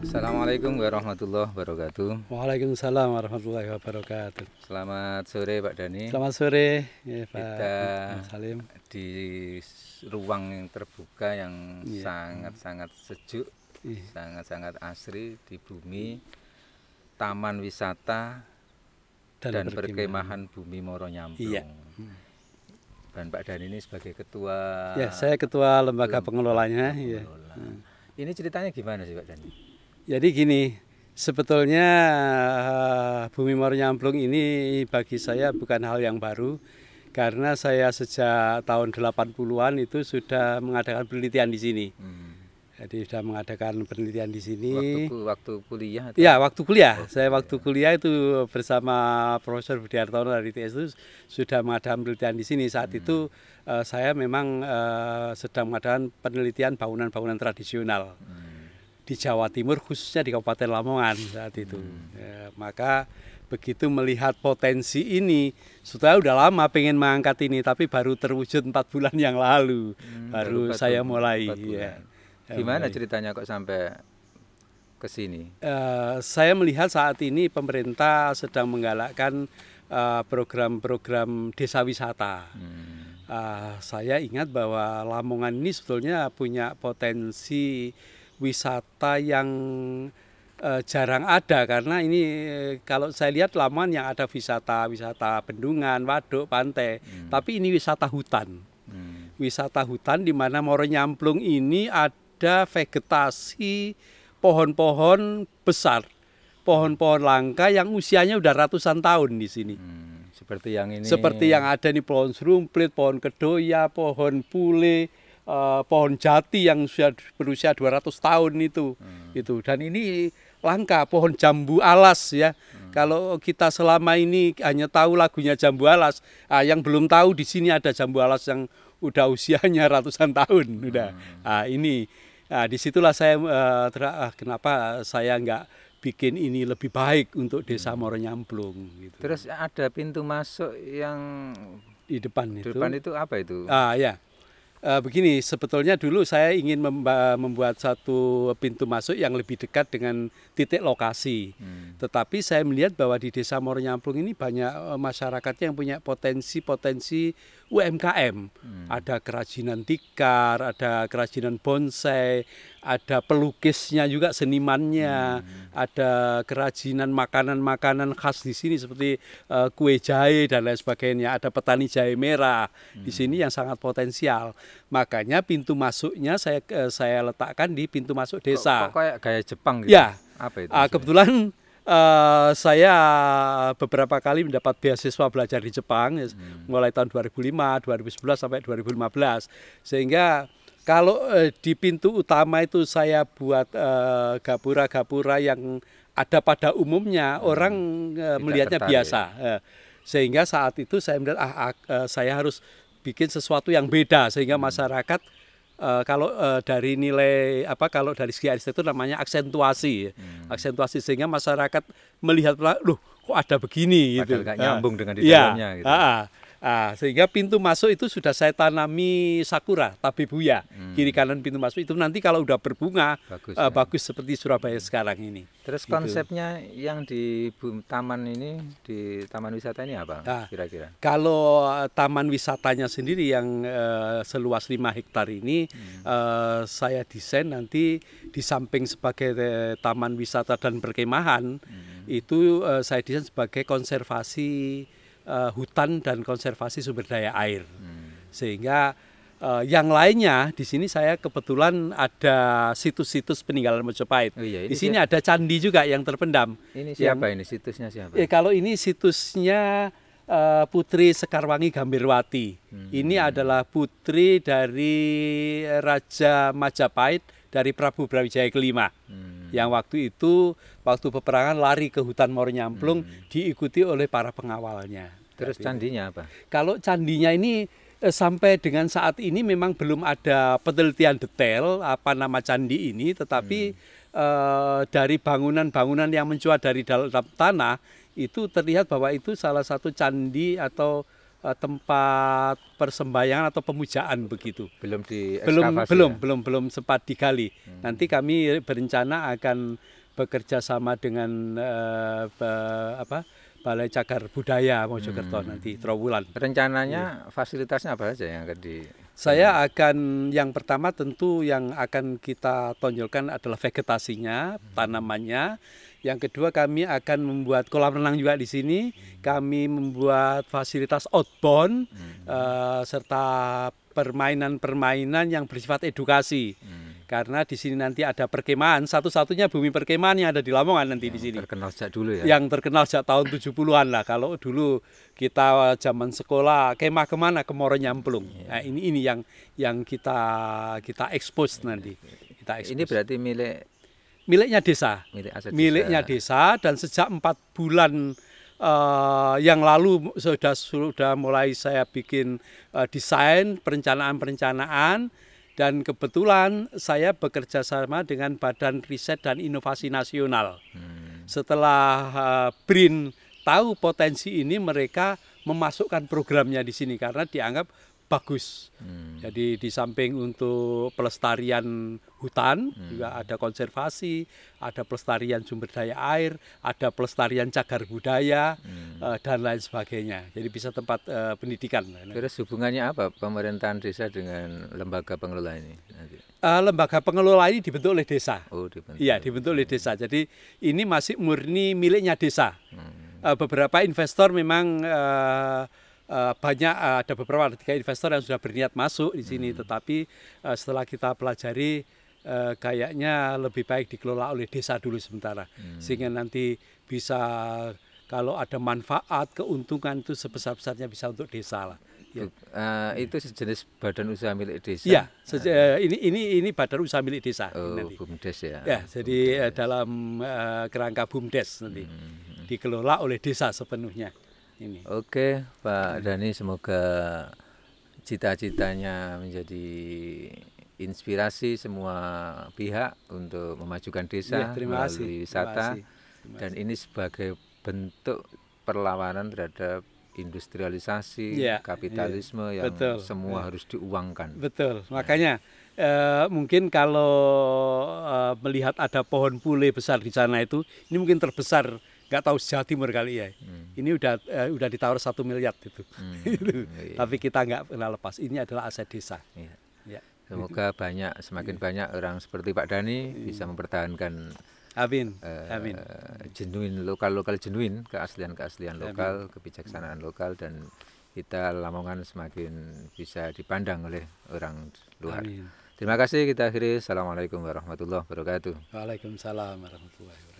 Assalamualaikum warahmatullahi wabarakatuh. Waalaikumsalam warahmatullahi wabarakatuh. Selamat sore Pak Dani. Selamat sore, ya, Pak Kita Salim. di ruang yang terbuka yang Iya. sangat-sangat sejuk, Iya. sangat-sangat asri di bumi Taman Wisata dan Perkemahan Bumi Moro Nyamplung. Iya. Dan Pak Dani ini sebagai ketua. Ya, saya ketua lembaga pengelolanya. Iya. pengelola. Ini ceritanya gimana sih Pak Dani? Jadi gini, sebetulnya Bumi Moro Nyamplung ini bagi saya bukan hal yang baru, karena saya sejak tahun 80-an itu sudah mengadakan penelitian di sini. Jadi sudah mengadakan penelitian di sini. Waktu kuliah? Iya, waktu kuliah. Saya waktu kuliah itu bersama Profesor Budi Hartono dari ITS itu sudah mengadakan penelitian di sini. Saat itu saya memang sedang mengadakan penelitian bangunan-bangunan tradisional di Jawa Timur, khususnya di Kabupaten Lamongan saat itu. Ya, maka begitu melihat potensi ini, sudah lama pengen mengangkat ini, tapi baru terwujud 4 bulan yang lalu, baru saya mulai. Ya. Gimana ceritanya kok sampai ke sini? Saya melihat saat ini pemerintah sedang menggalakkan program-program desa wisata. Saya ingat bahwa Lamongan ini sebetulnya punya potensi wisata yang jarang ada, karena ini kalau saya lihat Lamongan yang ada wisata bendungan, waduk, pantai, tapi ini wisata hutan. Wisata hutan di mana Moro Nyamplung ini ada vegetasi pohon-pohon besar, pohon-pohon langka yang usianya udah ratusan tahun di sini. Seperti yang ini. Seperti yang ada nih, pohon serumplit, pohon kedoya, pohon pule, pohon jati yang sudah berusia 200 tahun itu. Dan ini langka, pohon jambu alas ya. Kalau kita selama ini hanya tahu lagunya jambu alas, yang belum tahu di sini ada jambu alas yang udah usianya ratusan tahun. Disitulah saya kenapa saya nggak bikin ini lebih baik untuk desa Moro Nyamplung. Gitu. Terus ada pintu masuk yang di depan itu. Depan itu apa itu? Ya. Begini, sebetulnya dulu saya ingin membuat satu pintu masuk yang lebih dekat dengan titik lokasi. Tetapi saya melihat bahwa di desa Moro Nyamplung ini banyak masyarakatnya yang punya potensi UMKM. Ada kerajinan tikar, ada kerajinan bonsai, ada pelukisnya juga, senimannya, ada kerajinan makanan-makanan khas di sini seperti kue jahe dan lain sebagainya. Ada petani jahe merah di sini yang sangat potensial. Makanya pintu masuknya saya letakkan di pintu masuk desa. Kok kayak gaya Jepang gitu? Ya. Apa itu? Kebetulan saya beberapa kali mendapat beasiswa belajar di Jepang, mulai tahun 2005, 2011 sampai 2015. Sehingga kalau di pintu utama itu saya buat gapura-gapura yang ada pada umumnya, orang melihatnya biasa. Sehingga saat itu saya melihat saya harus bikin sesuatu yang beda sehingga masyarakat kalau dari nilai kalau dari segi arsitektur namanya aksentuasi, aksentuasi sehingga masyarakat melihat, loh kok ada begini gitu. Padahal nyambung dengan di dalamnya gitu. Sehingga pintu masuk itu sudah saya tanami sakura, tabebuya. Kiri kanan pintu masuk itu nanti kalau udah berbunga bagus seperti Surabaya sekarang ini. Terus gitu. Konsepnya yang di taman ini, di taman wisata ini apa kira-kira? Kalau taman wisatanya sendiri yang seluas 5 hektar ini saya desain nanti di samping sebagai taman wisata dan perkemahan itu saya desain sebagai konservasi hutan dan konservasi sumber daya air. Sehingga yang lainnya di sini saya kebetulan ada situs-situs peninggalan Majapahit. Di sini ada candi juga yang terpendam. Ini siapa ini situsnya siapa? Kalau ini situsnya Putri Sekarwangi Gambirwati. Ini adalah putri dari Raja Majapahit dari Prabu Brawijaya kelima. Yang waktu itu waktu peperangan lari ke hutan Moro Nyamplung diikuti oleh para pengawalnya. Terus candinya apa? Kalau candinya ini sampai dengan saat ini memang belum ada penelitian detail apa nama candi ini, tetapi dari bangunan-bangunan yang mencuat dari dalam tanah itu terlihat bahwa itu salah satu candi atau tempat persembahyangan atau pemujaan begitu. Belum diekskavasi. Belum sempat digali. Nanti kami berencana akan bekerja sama dengan Balai Cagar Budaya Mojokerto nanti Trowulan. Rencananya fasilitasnya apa saja yang akan di? Saya akan yang pertama tentu yang akan kita tonjolkan adalah vegetasinya, tanamannya. Yang kedua kami akan membuat kolam renang juga di sini. Kami membuat fasilitas outbound serta permainan-permainan yang bersifat edukasi. Karena di sini nanti ada perkemahan, satu-satunya bumi perkemahan yang ada di Lamongan nanti di sini. Terkenal sejak dulu ya. Yang terkenal sejak tahun 70-an lah. Kalau dulu kita zaman sekolah kemah kemana ke Muaro Nyamplung. Nah, ini yang kita expose nanti. Kita expose. Ini berarti miliknya desa. Miliknya desa dan sejak 4 bulan yang lalu sudah mulai saya bikin desain perencanaan dan kebetulan saya bekerja sama dengan Badan Riset dan Inovasi Nasional. Setelah BRIN tahu potensi ini, mereka memasukkan programnya di sini karena dianggap bagus. Jadi di samping untuk pelestarian hutan, juga ada konservasi, ada pelestarian sumber daya air, ada pelestarian cagar budaya, dan lain sebagainya. Jadi bisa tempat pendidikan. Terus hubungannya apa pemerintahan desa dengan lembaga pengelola ini nanti? Lembaga pengelola ini dibentuk oleh desa. Oh, dibentuk. Iya, dibentuk oleh desa. Jadi ini masih murni miliknya desa. Beberapa investor memang banyak, ada beberapa 3 investor yang sudah berniat masuk di sini, tetapi setelah kita pelajari kayaknya lebih baik dikelola oleh desa dulu sementara, sehingga nanti bisa kalau ada manfaat keuntungan itu sebesar-besarnya bisa untuk desa lah. Ya. Itu sejenis badan usaha milik desa. Iya, ini badan usaha milik desa. Oh, nanti. BUMDes ya. Ya, jadi dalam kerangka BUMDes nanti dikelola oleh desa sepenuhnya. Ini. Oke, Pak Dhani, semoga cita-citanya menjadi inspirasi semua pihak untuk memajukan desa melalui wisata. Dan ini sebagai bentuk perlawanan terhadap industrialisasi, kapitalisme yang semua harus diuangkan. Betul, makanya mungkin kalau melihat ada pohon pule besar di sana itu, ini mungkin terbesar. Nggak tahu Jawa Timur kali ya. Ini udah ditawar 1 miliar itu. Tapi kita nggak pernah lepas. Ini adalah aset desa. Ya. Semoga semakin banyak orang seperti Pak Dhani bisa mempertahankan genuine lokal genuine, keaslian lokal, kebijaksanaan lokal, dan kita Lamongan semakin bisa dipandang oleh orang luar. Terima kasih, kita akhiri. Assalamualaikum warahmatullahi wabarakatuh. Waalaikumsalam warahmatullahi wabarakatuh.